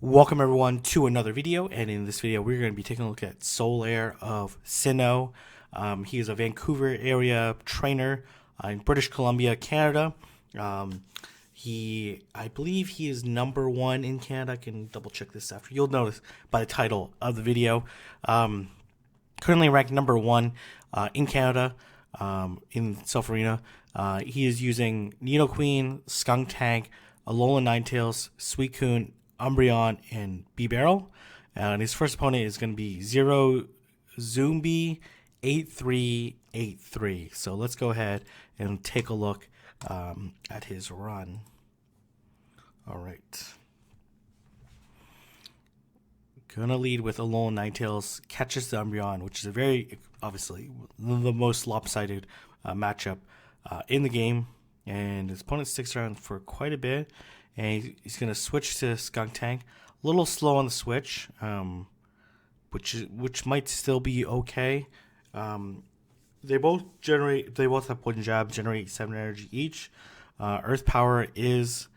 Welcome everyone to another video, and in this video we're going to be taking a look at SolaireOfSinnoh. He is a Vancouver area trainer in British Columbia, Canada. I believe he is #1 in Canada. I can double check this after. You'll notice by the title of the video. Currently ranked #1 in Canada in Self Arena. He is using Nidoqueen, Skuntank, Alolan Ninetales, Suicune, Umbreon, and B-Barrel. And his first opponent is going to be Zero Zombie 8383. So let's go ahead and take a look at his run. All right. Gonna lead with Alolan Ninetales, catches the Umbreon, which is a very, obviously, the most lopsided matchup in the game. And his opponent sticks around for quite a bit. And he's going to switch to Skuntank. A little slow on the switch, which might still be okay. They both have poison jabs, generate 7 energy each. Earth power is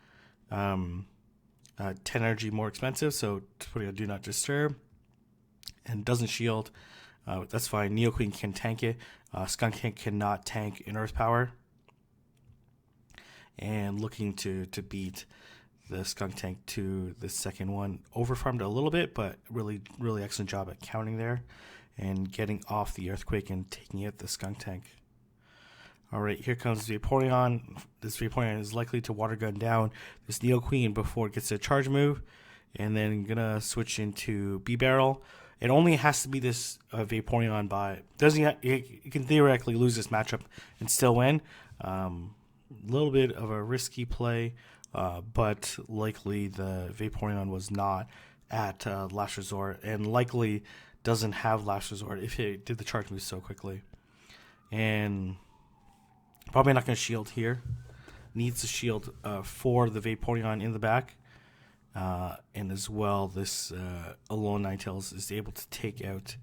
10 energy more expensive, so putting a do not disturb. And doesn't shield. That's fine. Nidoqueen can tank it. Skuntank cannot tank an earth power. And looking to beat the Skuntank to the second one. Overfarmed a little bit, but really excellent job at counting there and getting off the Earthquake and taking out the Skuntank. Alright, here comes Vaporeon. This Vaporeon is likely to water gun down this Nidoqueen before it gets a charge move. And then gonna switch into B-Barrel. It only has to be this Vaporeon by... You can theoretically lose this matchup and still win. Little bit of a risky play, but likely the Vaporeon was not at Last Resort, and likely doesn't have Last Resort if it did the charge move so quickly. And probably not going to shield here. Needs to shield for the Vaporeon in the back. And as well, this Alolan Ninetales is able to take out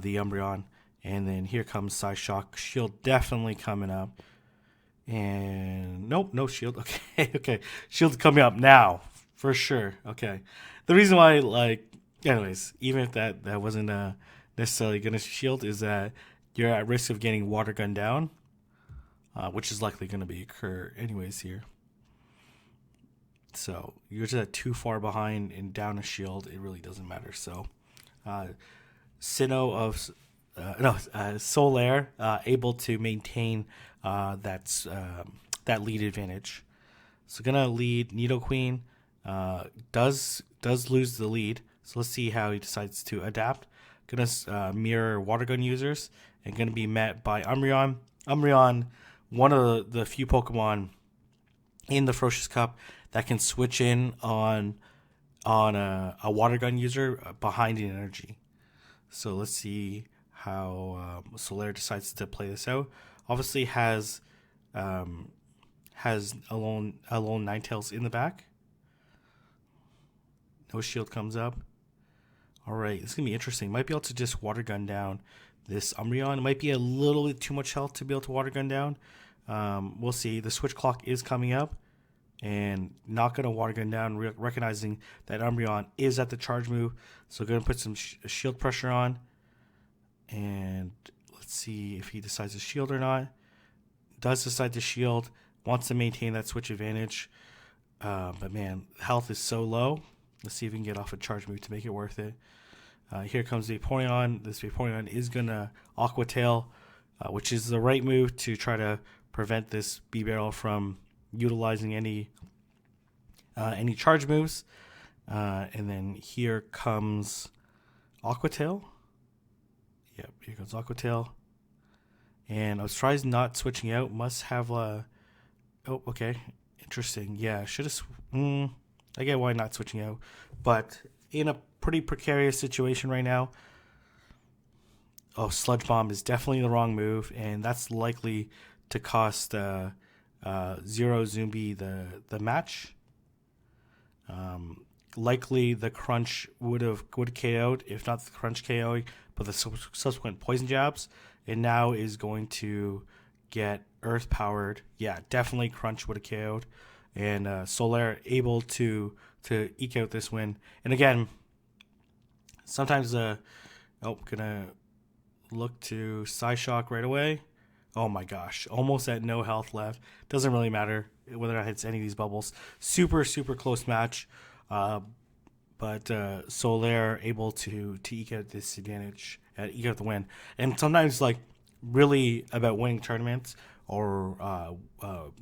the Umbreon. And then here comes Psyshock. Shield definitely coming up. And nope, no shield. Okay. Shield's coming up now for sure. Okay. The reason why, anyways, even if that wasn't necessarily gonna shield, is that you're at risk of getting water gun down, which is likely gonna be occur anyways here. So you're just too far behind and down a shield. It really doesn't matter. So, Solaire able to maintain that lead advantage. So gonna lead Nidoqueen. Does lose the lead. So let's see how he decides to adapt. Gonna mirror Water Gun users and gonna be met by Umbreon. Umbreon, one of the few Pokemon in the Ferocious Cup that can switch in on a Water Gun user behind an energy. So let's see how Solaire decides to play this out. Obviously has Alolan Ninetales in the back. No shield comes up. Alright, this is going to be interesting. Might be able to just water gun down this Umbreon. It might be a little bit too much health to be able to water gun down. We'll see. The switch clock is coming up. And not going to water gun down, recognizing that Umbreon is at the charge move. So going to put some shield pressure on. And let's see if he decides to shield or not. Does decide to shield. Wants to maintain that switch advantage. But man, health is so low. Let's see if we can get off a charge move to make it worth it. Here comes Vaporeon. This Vaporeon is going to Aqua Tail, which is the right move to try to prevent this B-Barrel from utilizing any charge moves. And then here comes Aqua Tail. Yep, here goes Aqua Tail. And I was trying not switching out. Must have a... Oh, okay. Interesting. Yeah, should have... I get why not switching out. But in a pretty precarious situation right now. Oh, Sludge Bomb is definitely the wrong move. And that's likely to cost Zero Zombie the match. Likely the Crunch would KO'd, if not the Crunch KO'ing, but the subsequent poison jabs. It now is going to get earth powered. Yeah, definitely Crunch would have KO'd. And Solaire able to to eke out this win. And again, sometimes gonna look to Psyshock right away. Oh my gosh, almost at no health left. Doesn't really matter whether or not it hits any of these bubbles. Super, super close match. But Solaire able to eke out this advantage, eke out the win. And sometimes, like, really about winning tournaments or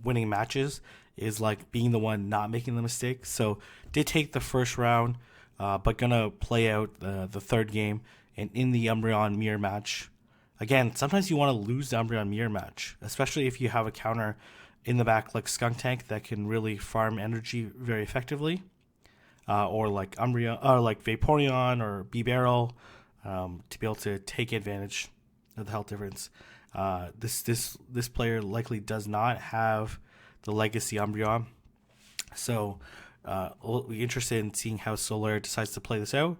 winning matches is like being the one not making the mistake. So did take the first round, but gonna play out the third game. And in the Umbreon mirror match, again, sometimes you want to lose the Umbreon mirror match, especially if you have a counter in the back like Skuntank that can really farm energy very effectively, or like Umbreon, or like Vaporeon or B-Barrel, to be able to take advantage of the health difference. This player likely does not have the Legacy Umbreon, so we'll be interested in seeing how Solaire decides to play this out.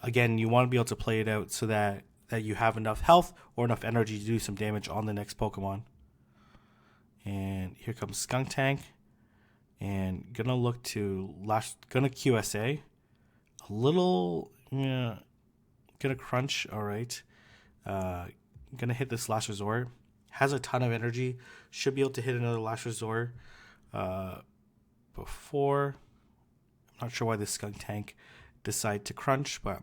Again, you want to be able to play it out so that you have enough health or enough energy to do some damage on the next Pokemon. And here comes Skuntank. And gonna look to gonna QSA. A little, gonna crunch, alright. Gonna hit this Last Resort. Has a ton of energy. Should be able to hit another Last Resort before. I'm not sure why this Skuntank decide to crunch, but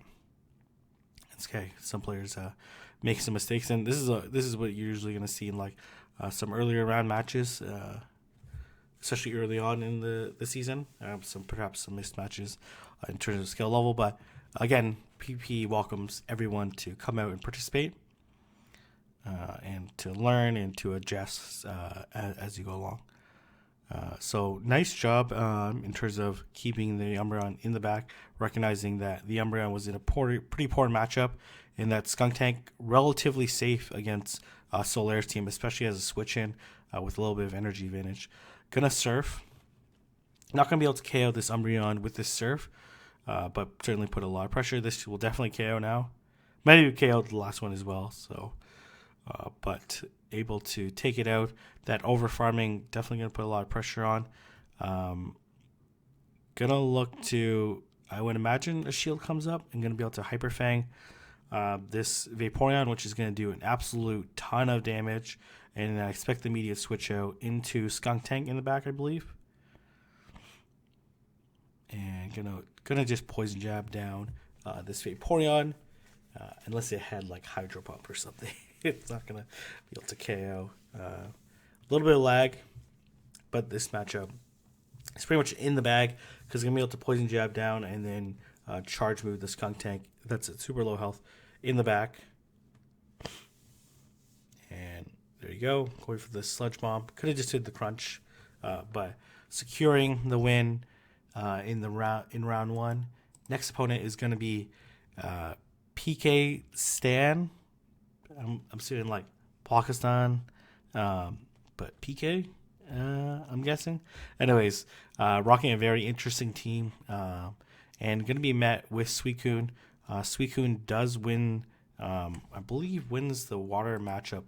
it's okay. Some players make some mistakes, and this is what you're usually going to see in like some earlier round matches, especially early on in the season. Perhaps some missed matches in terms of skill level, but again, PP welcomes everyone to come out and participate, and to learn and to adjust as you go along. So nice job in terms of keeping the Umbreon in the back, recognizing that the Umbreon was in a pretty poor matchup, and that Skuntank relatively safe against Solaire's team, especially as a switch in with a little bit of energy advantage. Gonna Surf. Not gonna be able to KO this Umbreon with this Surf, but certainly put a lot of pressure. This will definitely KO now. Might even KO the last one as well. So, but able to take it out. That over farming definitely going to put a lot of pressure on. Gonna look to, I would imagine a shield comes up and going to be able to Hyper Fang this Vaporeon, which is going to do an absolute ton of damage. And I expect the immediate switch out into Skuntank in the back, I believe. And gonna just Poison Jab down this Vaporeon, unless it had like Hydro Pump or something. It's not going to be able to KO. A little bit of lag, but this matchup is pretty much in the bag because it's going to be able to Poison Jab down and then charge move the Skuntank. That's at super low health in the back. And there you go. Going for the Sludge Bomb. Could have just did the crunch, but securing the win in round one. Next opponent is going to be PK Stan. I'm seeing like Pakistan, but PK, I'm guessing. Anyways, rocking a very interesting team, and going to be met with Suicune. Suicune does win, I believe wins the water matchup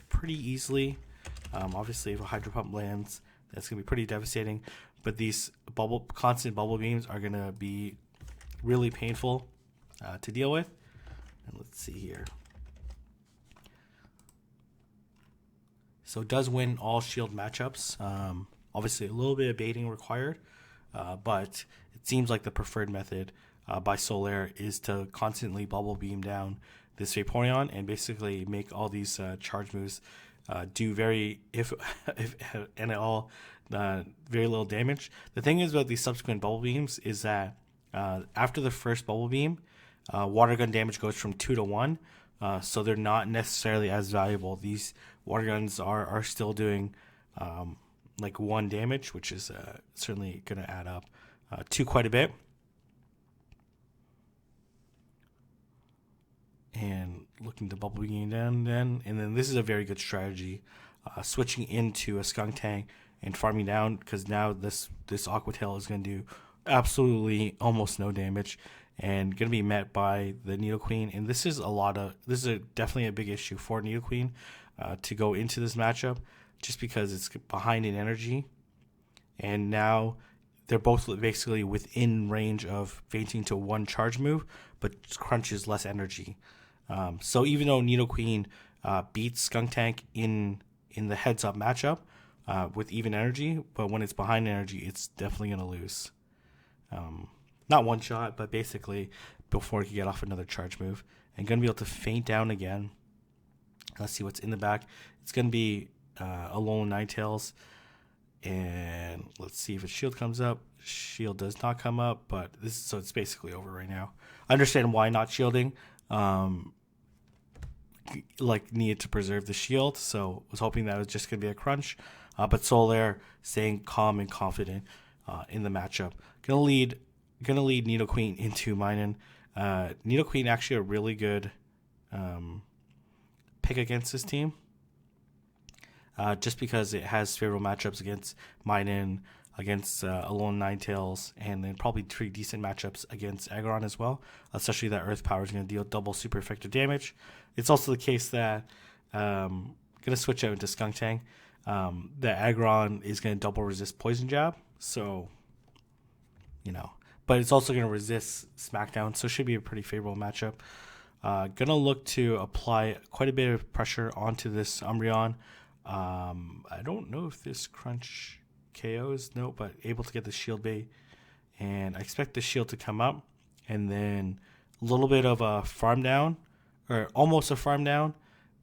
pretty easily. Obviously, if a Hydro Pump lands, that's going to be pretty devastating. But these constant bubble beams are going to be really painful to deal with. And let's see here. So it does win all shield matchups. Obviously, a little bit of baiting required, but it seems like the preferred method by Solaire is to constantly bubble beam down this Vaporeon and basically make all these charge moves do very very little damage. The thing is about these subsequent bubble beams is that after the first bubble beam, water gun damage goes from 2 to 1. So they're not necessarily as valuable. These water guns are still doing like 1 damage, which is certainly going to add up to quite a bit. And looking to bubble beam down then. And then this is a very good strategy. Switching into a Skuntank and farming down, because now this Aqua Tail is going to do absolutely almost no damage. And going to be met by the Nidoqueen, and this is definitely a big issue for Nidoqueen to go into this matchup, just because it's behind in energy, and now they're both basically within range of fainting to one charge move, but crunches less energy. So even though Nidoqueen beats Skunk Tank in the heads up matchup with even energy, but when it's behind energy, it's definitely going to lose. Not one shot, but basically before it can get off another charge move. And going to be able to faint down again. Let's see what's in the back. It's going to be Alolan Ninetales. And let's see if a shield comes up. Shield does not come up, but so it's basically over right now. I understand why not shielding. Needed to preserve the shield, so was hoping that it was just going to be a crunch. But Solaire staying calm and confident in the matchup. Gonna lead Nidoqueen into Minun. Nidoqueen actually a really good pick against this team. Just because it has favorable matchups against Minun, against Alolan Ninetales, and then probably 3 decent matchups against Aggron as well, especially that Earth Power is going to deal double super effective damage. It's also the case that going to switch out into Skunk Tank. The Aggron is going to double resist Poison Jab, so, but it's also going to resist Smackdown, so it should be a pretty favorable matchup. Going to look to apply quite a bit of pressure onto this Umbreon. I don't know if this crunch KOs, no, but able to get the shield bait, and I expect the shield to come up, and then a little bit of a farm down, or almost a farm down,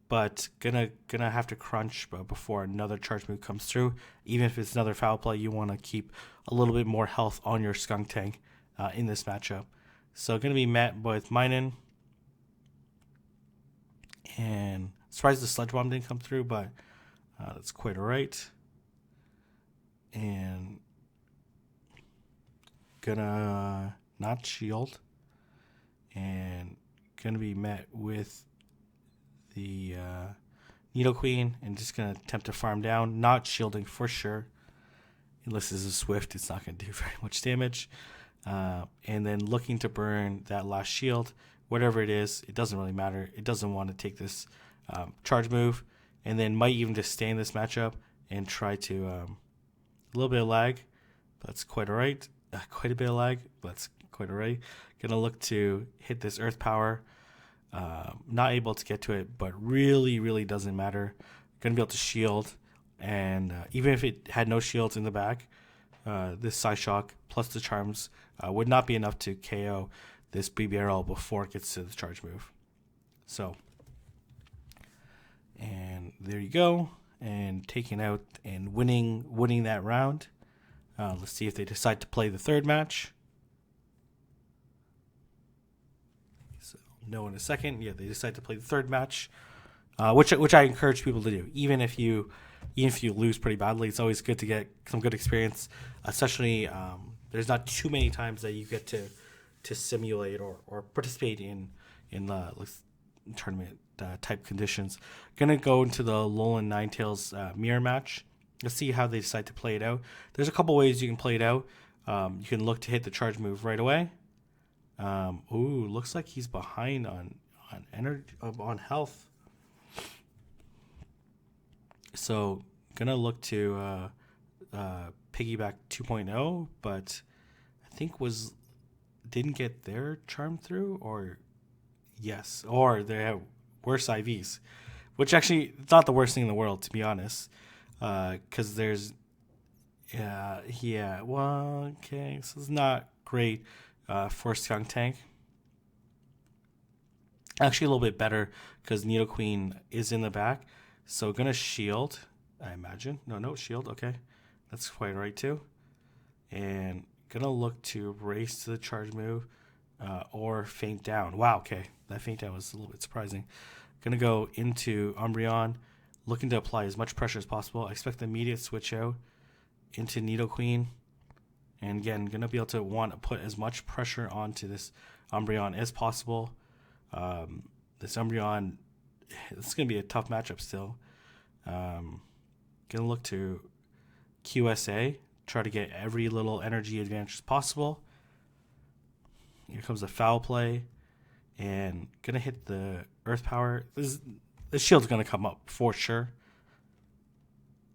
but gonna have to crunch before another charge move comes through. Even if it's another foul play, you want to keep a little bit more health on your Skunk Tank in this matchup. So gonna be met with Minun, and surprised the Sludge Bomb didn't come through, but that's quite alright. And gonna not shield, and gonna be met with the Nidoqueen, and just gonna attempt to farm down, not shielding for sure. Unless this is Swift, it's not gonna do very much damage. And then looking to burn that last shield, whatever it is, it doesn't really matter. It doesn't want to take this charge move, and then might even just stay in this matchup and try to a little bit of lag. That's quite alright. Quite a bit of lag. That's quite alright. Gonna look to hit this Earth Power. Not able to get to it, but really doesn't matter. Gonna be able to shield, and even if it had no shields in the back, this Psyshock plus the charms would not be enough to KO this BBRL before it gets to the charge move. So, and there you go, and taking out and winning that round. Let's see if they decide to play the third match. So, no, in a second. Yeah, they decide to play the third match, which I encourage people to do. Even if you lose pretty badly, it's always good to get some good experience. Especially, there's not too many times that you get to simulate or participate in tournament type conditions. Gonna go into the Alolan Ninetales mirror match. Let's see how they decide to play it out. There's a couple ways you can play it out. You can look to hit the charge move right away. Looks like he's behind on energy, on health. So gonna look to piggyback 2.0, but I think didn't get their charm through, or yes, or they have worse IVs, which actually it's not the worst thing in the world, to be honest. Because there's, so it's not great for Skunk Tank. Actually, a little bit better because Nidoqueen is in the back, so gonna shield, I imagine. No shield. Okay, that's quite right too. And gonna look to race to the charge move, or faint down. Wow. Okay, that faint down was a little bit surprising. Gonna go into Umbreon, looking to apply as much pressure as possible. I expect the immediate switch out into Nidoqueen. And again, going to be able to want to put as much pressure onto this Umbreon as possible. This Umbreon, it's going to be a tough matchup still. Going to look to QSA, try to get every little energy advantage as possible. Here comes a foul play. And going to hit the Earth Power. The shield's going to come up for sure.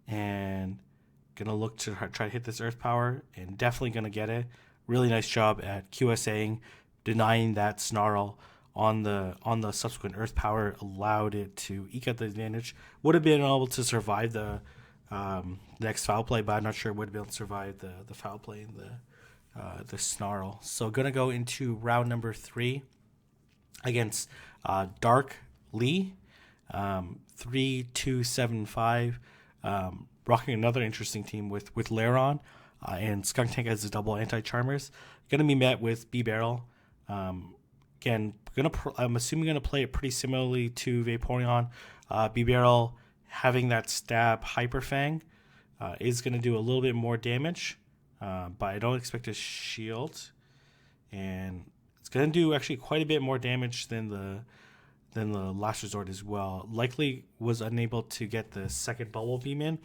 And Gonna look to try to hit this Earth Power, and definitely gonna get it. Really nice job at QSAing, denying that Snarl on the subsequent Earth Power, allowed it to eke out the advantage. Would have been able to survive the next foul play, but I'm not sure it would have been able to survive the foul play in the Snarl. So gonna go into round number 3 against Dark Lee, 3-2-7-5. Rocking another interesting team with Lairon and Skuntank as a double anti-charmers. Going to be met with B-Barrel. Again, I'm assuming going to play it pretty similarly to Vaporeon. B-Barrel having that stab Hyper Fang is going to do a little bit more damage, but I don't expect a shield. And it's going to do actually quite a bit more damage than the Last Resort as well. Likely was unable to get the second Bubble Beam in.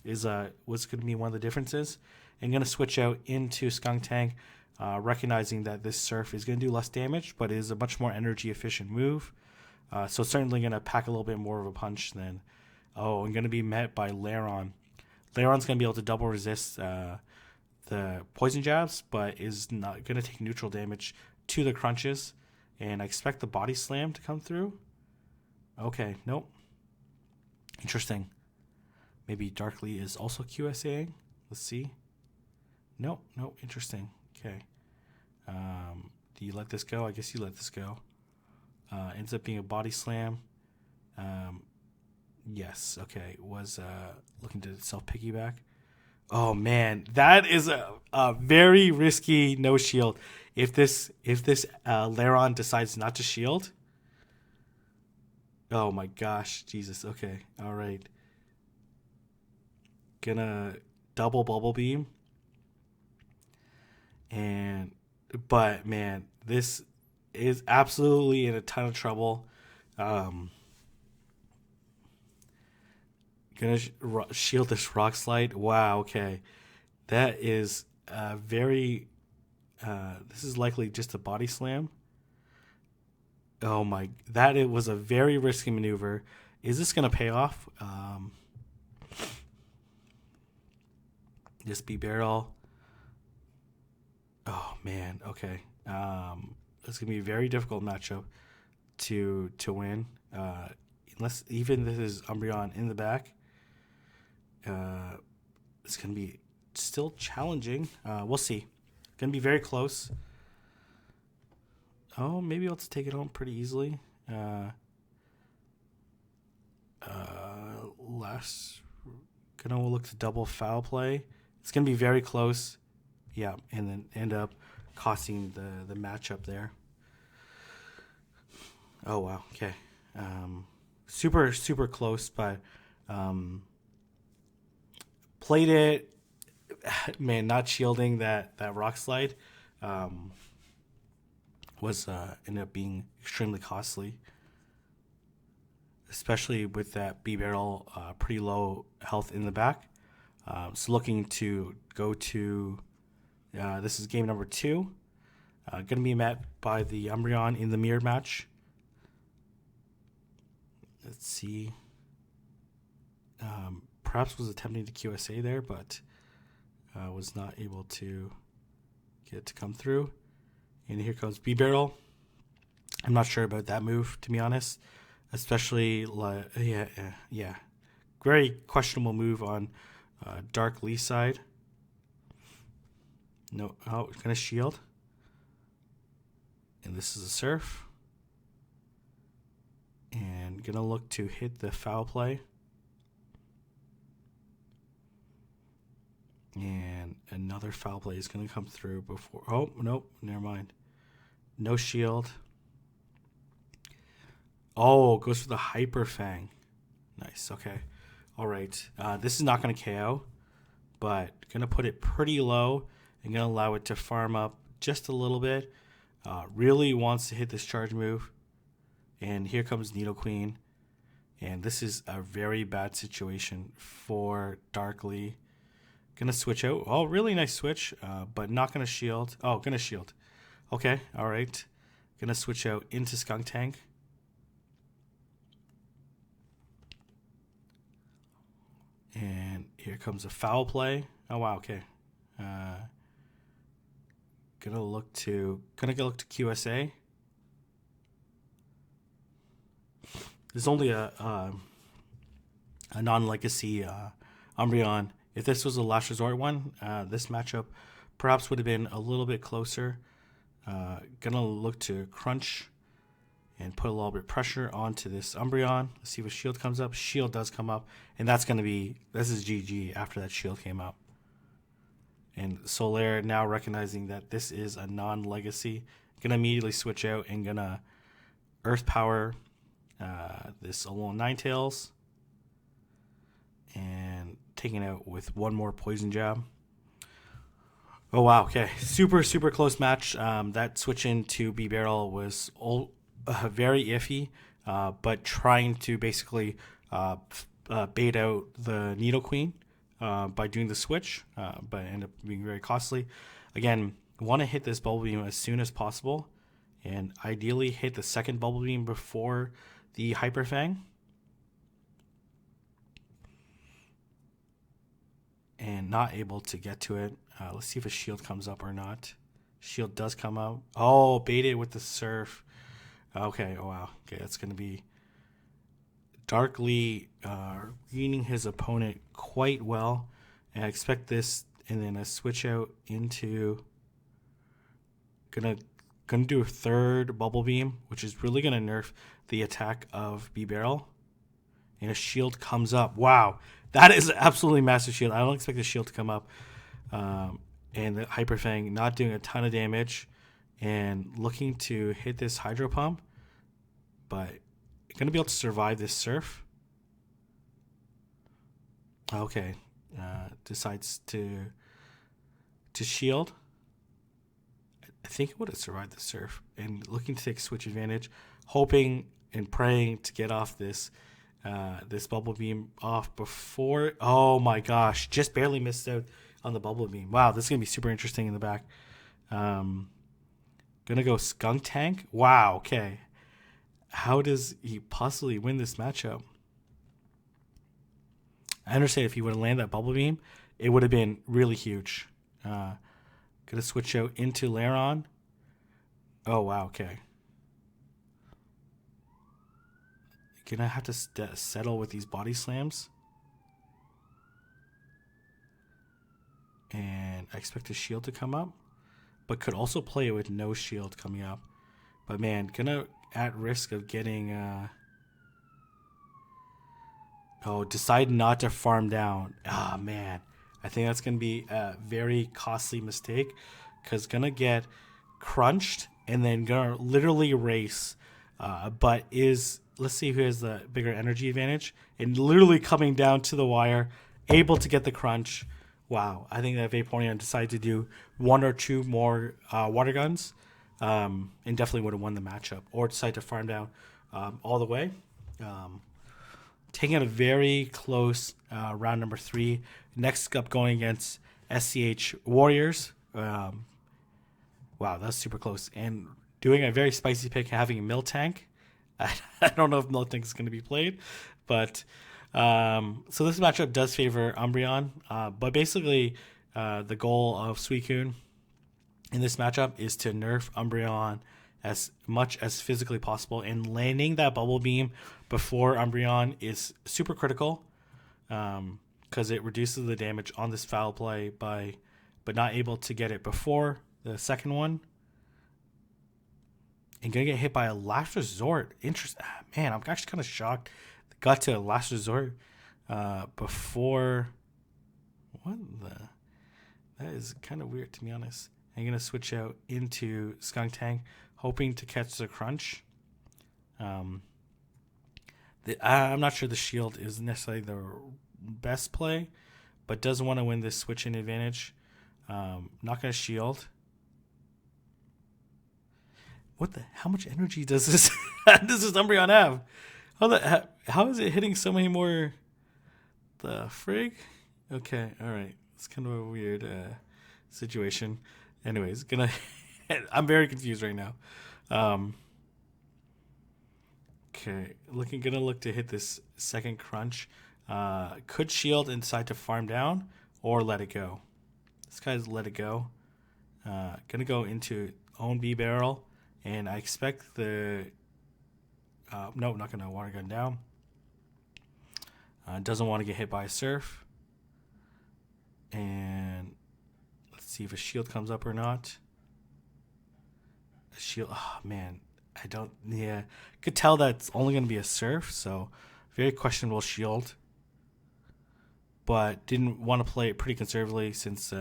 Was going to be one of the differences. And going to switch out into Skuntank, recognizing that this Surf is going to do less damage, but is a much more energy efficient move. So certainly going to pack a little bit more of a punch than. I'm going to be met by Lairon. Lairon's going to be able to double resist the poison jabs, but is not going to take neutral damage to the crunches. And I expect the body slam to come through. Okay, nope. Interesting. Maybe Darkly is also QSAing. Let's see. Nope. Interesting. Okay. Do you let this go? I guess you let this go. Ends up being a body slam. Yes. Okay. Was looking to self-piggyback. Oh, man. That is a very risky no shield. If this Lairon decides not to shield. Oh, my gosh. Jesus. Okay. All right. Gonna double Bubble Beam. But man, this is absolutely in a ton of trouble. Gonna shield this Rock Slide. Wow, okay. That is very... this is likely just a body slam. Oh my... It was a very risky maneuver. Is this going to pay off? Just B-Barrel. Oh, man. Okay. It's going to be a very difficult matchup to win. Unless even this is Umbreon in the back. It's going to be still challenging. We'll see. Going to be very close. Oh, maybe I'll take it home pretty easily. Gonna look to double foul play. It's gonna be very close. Yeah, and then end up costing the matchup there. Oh wow, okay. Super close, but played it. Man, not shielding that Rock Slide was ended up being extremely costly, especially with that B-Barrel pretty low health in the back. So looking to go to this is game number 2. Going to be met by the Umbreon in the mirror match. Let's see. Perhaps was attempting to QSA there, but was not able to get it to come through. And here comes B-Barrel. I'm not sure about that move, to be honest. Especially, yeah. Very questionable move on Dark Lee's side. No, it's going to shield. And this is a Surf. And going to look to hit the foul play. And another foul play is going to come through before... Oh, nope, never mind. No shield. Oh, goes for the Hyper Fang. Nice, okay. All right. This is not going to KO, but going to put it pretty low and going to allow it to farm up just a little bit. Really wants to hit this charge move. And here comes Nidoqueen. And this is a very bad situation for Darkly. Going to switch out. Oh, really nice switch, but not going to shield. Oh, going to shield. Okay, all right. Going to switch out into Skuntank. And Here comes a foul play. Oh wow, okay. Gonna look to QSA. There's only a non-legacy Umbreon. If this was a Last Resort one, this matchup perhaps would have been a little bit closer. Gonna look to crunch and put a little bit of pressure onto this Umbreon. Let's see if a shield comes up. Shield does come up, and this is GG after that shield came up. And Solaire now recognizing that this is a non-legacy, gonna immediately switch out and gonna Earth Power this Alolan Ninetales and taking out with one more Poison Jab. Oh wow, okay, super close match. That switch into B-Barrel was very iffy, but trying to basically bait out the Nidoqueen by doing the switch, but ended up being very costly. Again, want to hit this Bubble Beam as soon as possible, and ideally hit the second Bubble Beam before the Hyper Fang. And not able to get to it. Let's see if a shield comes up or not. Shield does come out. Oh, baited with the Surf. Okay, oh wow. Okay, that's going to be darkly reading his opponent quite well. And I expect this, and then a switch out into gonna do a third Bubble Beam, which is really gonna nerf the attack of B-Barrel. And a shield comes up. Wow, that is absolutely massive shield. I don't expect the shield to come up. And the Hyper Fang not doing a ton of damage, and looking to hit this Hydro Pump, but going to be able to survive this Surf. Okay, decides to shield. I think it would have survived the Surf, and looking to take switch advantage, hoping and praying to get off this Bubble Beam off before. Oh my gosh, just barely missed out on the Bubble Beam. Wow, this is going to be super interesting in the back. Gonna go Skunk Tank. Wow, okay. How does he possibly win this matchup? I understand if he would have landed that Bubble Beam, it would have been really huge. Gonna switch out into Lairon. Oh, wow, okay. Gonna have to settle with these body slams. And I expect a shield to come up, but could also play it with no shield coming up. But man, gonna at risk of getting decide not to farm down. Ah, man, I think that's gonna be a very costly mistake, because gonna get crunched and then gonna literally race. But let's see who has the bigger energy advantage, and literally coming down to the wire, able to get the crunch. Wow, I think that Vaporeon decided to do one or two more water guns, and definitely would have won the matchup, or decide to farm down all the way. Taking a very close round number 3. Next up, going against SCH Warriors. Wow, that's super close. And doing a very spicy pick, having a Miltank. I don't know if Miltank is going to be played, but so this matchup does favor Umbreon. But basically, the goal of Suicune in this matchup is to nerf Umbreon as much as physically possible, and landing that Bubble Beam before Umbreon is super critical, because it reduces the damage on this foul play but not able to get it before the second one. And gonna get hit by a Last Resort. Man, I'm actually kind of shocked. Got to a Last Resort before. That is kind of weird, to be honest. I'm gonna switch out into Skunk Tank, hoping to catch the crunch. I'm not sure the shield is necessarily the best play, but does want to win this switch in advantage. Not gonna shield. How much energy does this Umbreon have? How is it hitting so many more? The frig? Okay, all right. It's kind of a weird situation. Anyways, I'm very confused right now. Okay, gonna look to hit this second crunch. Could shield and decide to farm down or let it go. This guy's let it go. Gonna go into own B barrel, and I expect the no, not gonna water gun down. Doesn't want to get hit by a surf, and let's see if a shield comes up or not. A shield, oh man, I don't. Yeah, could tell that it's only gonna be a surf, so very questionable shield. But didn't want to play it pretty conservatively since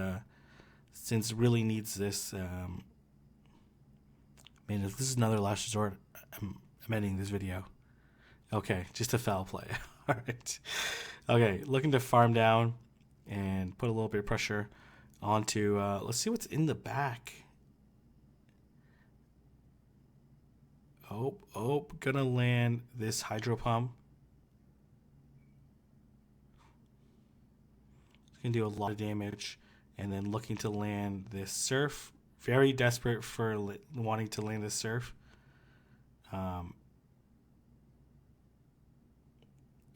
really needs this. Man, if this is another last resort, I'm ending this video. Okay, just a foul play. All right. Okay, looking to farm down and put a little bit of pressure onto. Let's see what's in the back. Oh, gonna land this hydro pump. Can do a lot of damage, and then looking to land this surf. Very desperate for wanting to land this surf.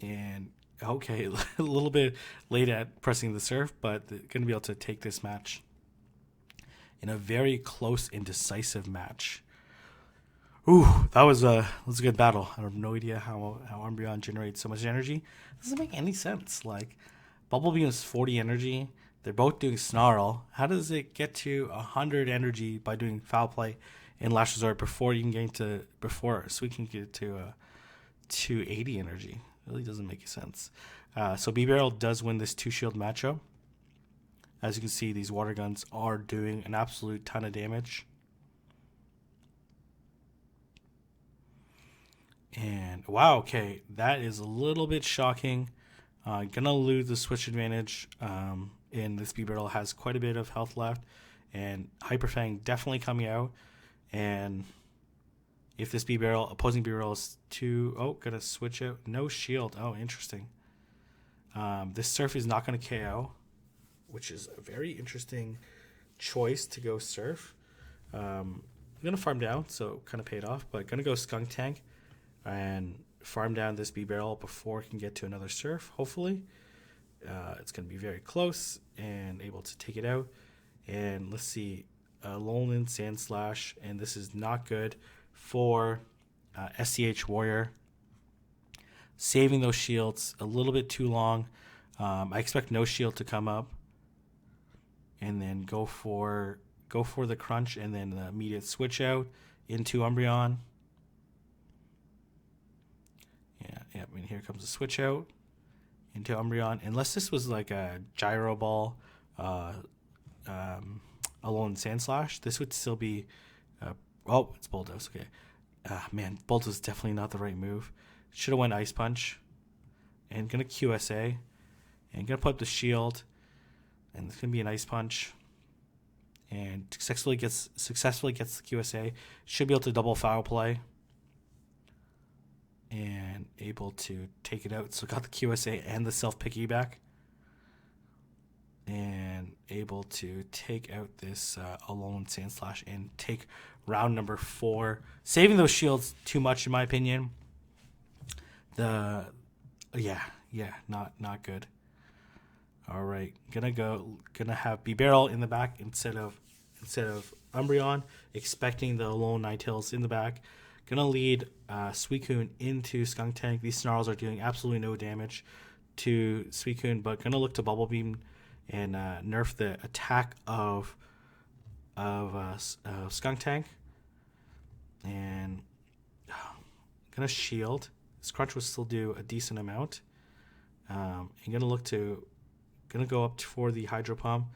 And okay, a little bit late at pressing the surf, but going to be able to take this match in a very close and decisive match. Ooh, that was a good battle. I have no idea how Umbreon generates so much energy. It doesn't make any sense. Like, Bubble Beam is 40 energy. They're both doing Snarl. How does it get to 100 energy by doing Foul Play in Last Resort before we can get to 280 energy? It really doesn't make sense. So B-Barrel does win this 2-shield matchup. As you can see, these water guns are doing an absolute ton of damage. And wow, okay, that is a little bit shocking. Gonna lose the switch advantage. And this B-Barrel has quite a bit of health left. And Hyper Fang definitely coming out. And if this opposing B-Barrel is gonna switch out. No shield. Oh, interesting. This Surf is not gonna KO, which is a very interesting choice to go Surf. I'm gonna farm down, so kind of paid off. But gonna go Skunk Tank and farm down this B-Barrel before it can get to another surf, hopefully. It's going to be very close and able to take it out. And let's see, Alolan Sand Slash, and this is not good for SCH Warrior. Saving those shields a little bit too long. I expect no shield to come up. And then go for the crunch and then the immediate switch out into Umbreon. Yeah, I mean, here comes the switch out into Umbreon. Unless this was like a Gyro Ball, Alolan Sand Slash, this would still be... it's Bulldoze, okay. Man, Bulldoze is definitely not the right move. Should have went Ice Punch. And going to QSA. And going to put up the shield. And it's going to be an Ice Punch. And successfully gets the QSA. Should be able to double Foul Play. And able to take it out. So got the QSA and the self-piggyback. And able to take out this Alolan Sand Slash and take round number 4. Saving those shields too much in my opinion. Not good. All right, gonna have B-Barrel in the back instead of Umbreon, expecting the Alolan Ninetales in the back. Gonna lead Suicune into Skunk Tank. These Snarls are doing absolutely no damage to Suicune, but gonna look to Bubble Beam and nerf the attack of Skunk Tank. And gonna shield. This Crunch will still do a decent amount. And gonna go up for the Hydro Pump.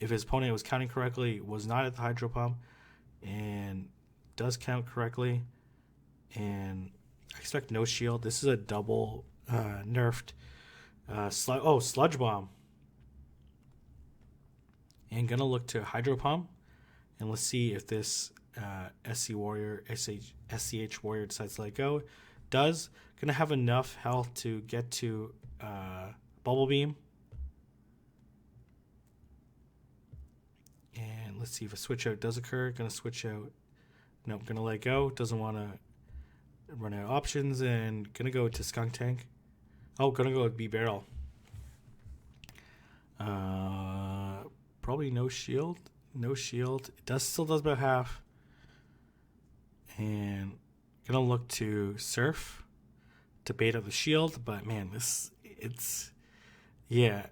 If his opponent was counting correctly, was not at the Hydro Pump, and does count correctly, and I expect no shield. This is a double nerfed Sludge Bomb. And gonna look to Hydro Pump, and let's see if this SCH Warrior decides to let go. Does. Gonna have enough health to get to Bubble Beam. And let's see if a switch out does occur. Gonna switch out. Nope, gonna let go. Doesn't want to run out of options, and gonna go to Skunk Tank. Oh, gonna go with B barrel. Probably no shield. No shield. It still does about half. And gonna look to surf to bait out the shield, but man, yeah.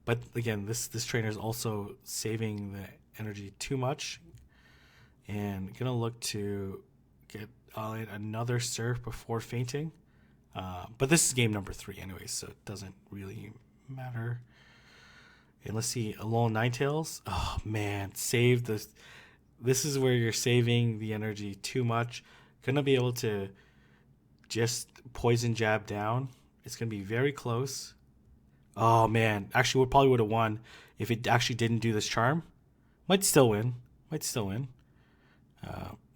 But again, this trainer is also saving the energy too much, and gonna look to get another surf before fainting. But this is game number 3 anyway, so it doesn't really matter. And let's see, Alolan Ninetales. Oh man, save this. This is where you're saving the energy too much. Gonna be able to just poison jab down. It's gonna be very close. Oh man, actually, we probably would have won if it actually didn't do this charm. Might still win.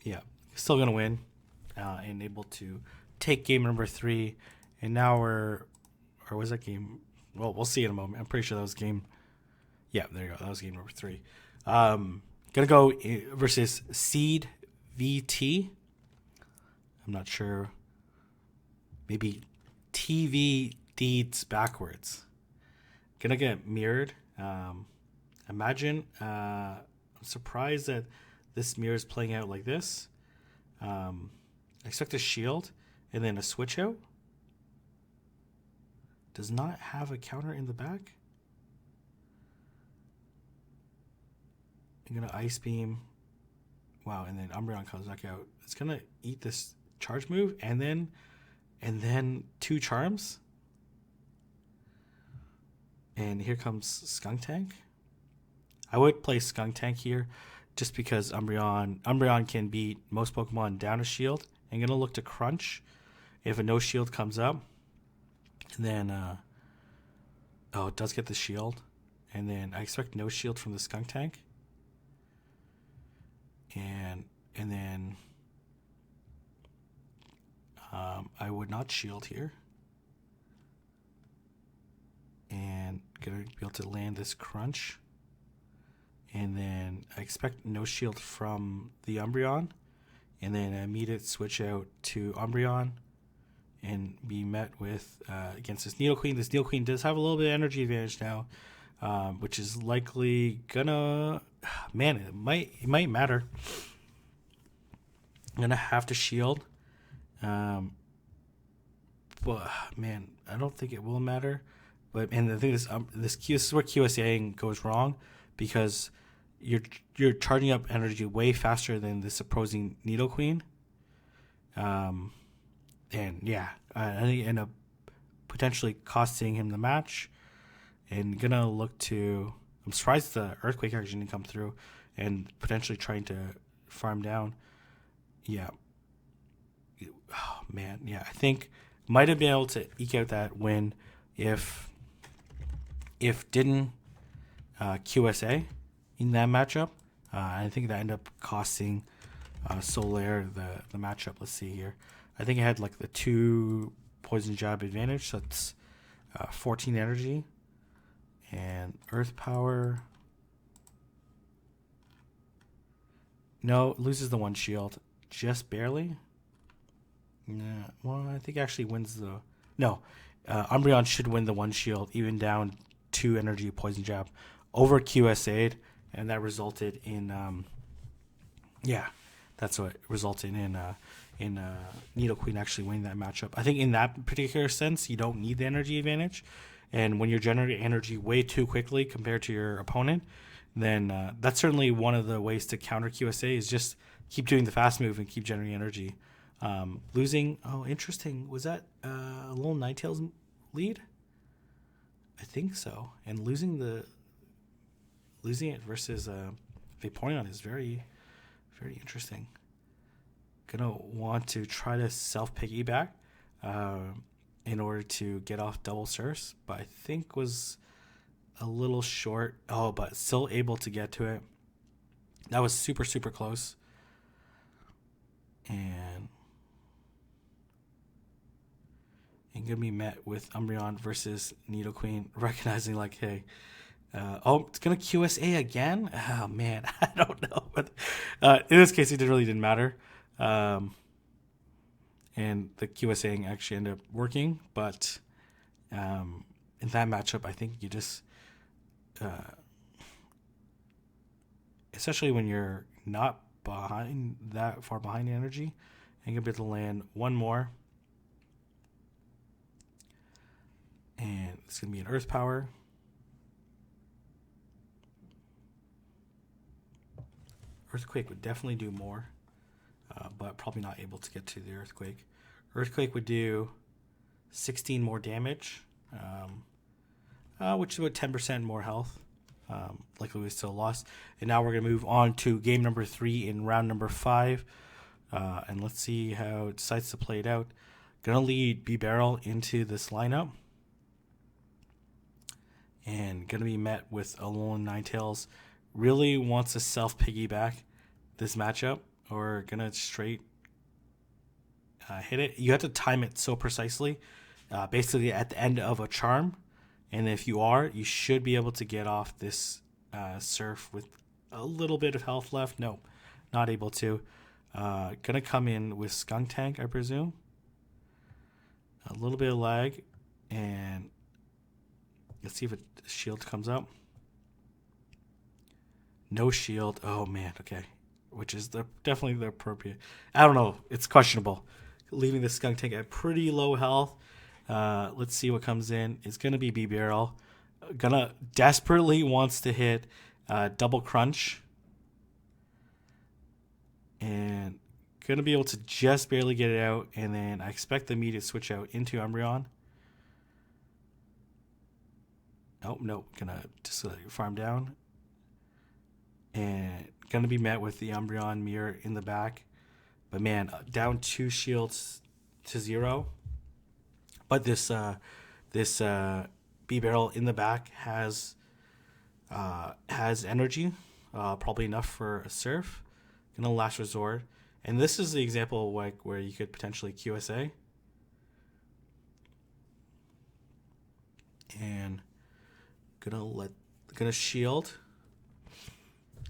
Yeah, still gonna win, and able to take game number 3. And now or was that game? Well, we'll see in a moment. I'm pretty sure that was game. Yeah, there you go. That was game number 3. Gonna go versus Seed VT. I'm not sure. Maybe TV Deeds backwards. Gonna get mirrored. Imagine. I'm surprised that this mirror is playing out like this. I expect a shield and then a switch out. Does not have a counter in the back. I'm gonna Ice Beam. Wow, and then Umbreon comes back out. It's gonna eat this charge move and then 2 charms. And here comes Skuntank. I would play Skuntank here just because Umbreon can beat most Pokemon down a shield. I'm gonna look to crunch if a no shield comes up. And then it does get the shield. And then I expect no shield from the Skuntank. And then I would not shield here. And gonna be able to land this crunch. And then I expect no shield from the Umbreon. And then an immediate switch out to Umbreon. And be met with against this Nidoqueen. This Nidoqueen does have a little bit of energy advantage now. Which is likely gonna... Man, it might matter. I'm gonna have to shield. But man, I don't think it will matter. And the thing is, this is where QSAing goes wrong, because you're charging up energy way faster than this opposing Nidoqueen. And yeah, I think end up potentially costing him the match. And gonna look to... I'm surprised the Earthquake actually didn't come through, and potentially trying to farm down. Yeah. Oh man, yeah. I think might have been able to eke out that win if didn't QSA in that matchup. I think that ended up costing Solaire the matchup. Let's see here. I think it had like the 2 poison jab advantage, so it's 14 energy. And Earth Power. No, it loses the 1 shield. Just barely. Yeah, well, I think it actually wins the... No, Umbreon should win the 1 shield, even down 2 energy poison jab over QSA'd, and that resulted in... that's what resulted in Nidoqueen actually winning that matchup. I think in that particular sense, you don't need the energy advantage. And when you're generating energy way too quickly compared to your opponent, then that's certainly one of the ways to counter QSA is just keep doing the fast move and keep generating energy. Losing, interesting. Was that a little Ninetales lead? I think so. And losing it versus Vaporeon is very, very interesting. Gonna want to try to self-piggyback. In order to get off double surfs, but I think was a little short. But still able to get to it. That was super, super close. And gonna be met with Umbreon versus Nidoqueen, recognizing like, hey, it's gonna QSA again? Oh man, I don't know. But in this case, it really didn't matter. And the QSAing actually ended up working, but In that matchup, I think you just, especially when you're not behind that far behind in energy, and you'll be able to land one more. And it's going to be an Earth Power. Earthquake would definitely do more, but probably not able to get to the Earthquake. Earthquake would do 16 more damage, which is about 10% more health. Likely we still lost. And now we're going to move on to game number 3 in round number 5. And let's see how it decides to play it out. Going to lead B-Barrel into this lineup. And going to be met with Alolan Ninetales. Really wants to self-piggyback this matchup, or going to straight hit it. You have to time it so precisely. Basically at the end of a charm. And if you are, you should be able to get off this Surf with a little bit of health left. No, not able to. Gonna come in with Skunk Tank, I presume. A little bit of lag. And let's see if a shield comes up. No shield. Oh, man. Okay. Which is definitely the appropriate. I don't know. It's questionable. Leaving the Skunk Tank at pretty low health. Let's see what comes in. It's going to be B-Barrel. Gonna desperately wants to hit Double Crunch. And going to be able to just barely get it out. And then I expect the immediate switch out into Umbreon. Oh, no. Gonna just farm down. And going to be met with the Umbreon mirror in the back. But man, down 2 shields to 0. But this B-Barrel in the back has energy, probably enough for a Surf. Gonna Last Resort. And this is the example like where you could potentially QSA. And gonna shield.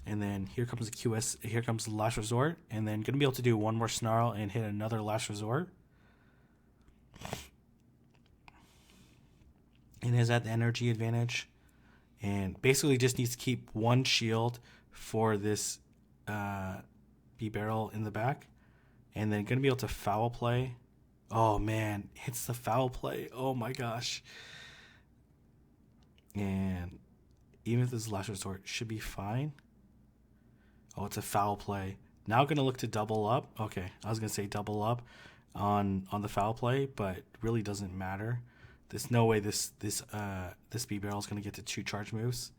And then here comes the QS. Here comes the Last Resort, and then gonna be able to do one more Snarl and hit another Last Resort. And is at the energy advantage, and basically just needs to keep one shield for this B-Barrel in the back, and then gonna be able to foul play. Oh man, hits the foul play. Oh my gosh. And even if this Last Resort should be fine. Oh, it's a foul play. Now going to look to double up. Okay, I was going to say double up on the foul play, but really doesn't matter. There's no way this B-Barrel is going to get to 2 charge moves.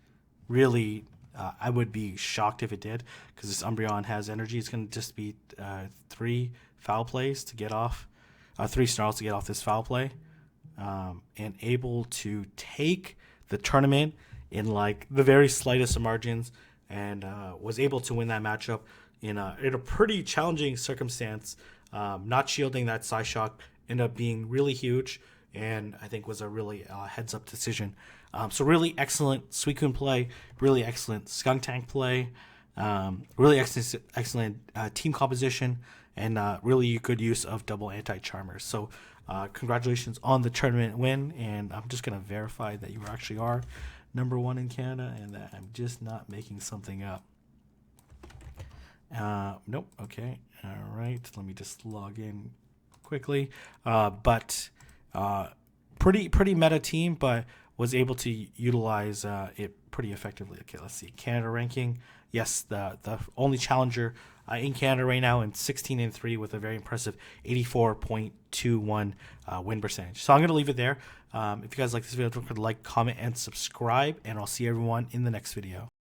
Really, I would be shocked if it did, because this Umbreon has energy. It's going to just be 3 foul plays to get off, 3 Snarls to get off this foul play, and able to take the tournament in like the very slightest of margins. And was able to win that matchup in a pretty challenging circumstance. Not shielding that Psyshock ended up being really huge, and I think was a really heads-up decision. So really excellent Suicune play, really excellent Skunk Tank play, really excellent team composition, and really good use of double anti-charmers. So congratulations on the tournament win, and I'm just going to verify that you actually are number 1 in Canada, and that I'm just not making something up. Nope. Okay. All right. Let me just log in quickly. But pretty meta team, but was able to utilize it pretty effectively. Okay. Let's see. Canada ranking. Yes, the only challenger in Canada right now, in 16-3 with a very impressive 84.21 win percentage. So I'm going to leave it there. If you guys like this video, don't forget to like, comment, and subscribe, and I'll see everyone in the next video.